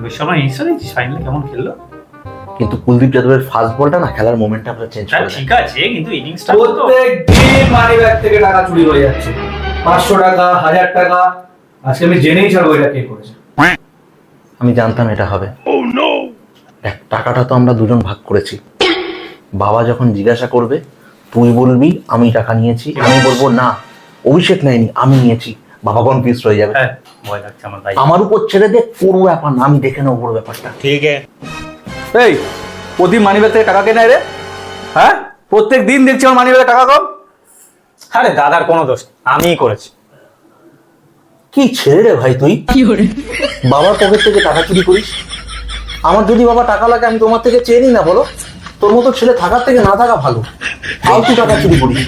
Rohit Sharma innings দেখছিস ফাইনালে কেমন খেললো? কিন্তু কুলদীপ যাদবের ফার্স্ট বলটা না খেলার মোমেন্টটা আমরা চেঞ্জ করে ঠিক আছে, কিন্তু ইনিংসটা প্রত্যেক দিন মানি ব্যাগ থেকে টাকা চুরি হয়ে যাচ্ছে, 500 টাকা, 1000 টাকা। আজকে আমি জেনেই ছাড়বো এটা কে করেছে। আমি জানতাম এটা হবে। দেখ, টাকাটা তো আমরা দুজন ভাগ করেছি। বাবা যখন জিজ্ঞাসা করবে, তুই বলবি আমি টাকা নিয়েছি, আমি বলবো না অভিষেক নেয়নি আমি নিয়েছি, বাবা কনফিউজ হয়ে যাবে। হ্যাঁ, ভয় লাগছে আমার ভাই। আমার উপর ছেড়ে দে, পুরো ব্যাপার না, আমি দেখে নেবো পুরো ব্যাপারটা। এই প্রতি মানি ব্যাগ থেকে টাকা কে নেয় রে? হ্যাঁ, প্রত্যেক দিন দেখছি আমার মানি ব্যাগে টাকা কম। আরে দাদার কোনো দোষ নেই, আমিই করেছি। কি ছেড়ে রে ভাই তুই, বাবার পকেট থেকে টাকা চুরি করিস? আমার যদি বাবা টাকা লাগে আমি তোমার থেকে চেয়ে নিই না, বলো? তোর মতো ছেলে থাকার থেকে না থাকা ভালো। ফালতু টাকা চুরি করিস।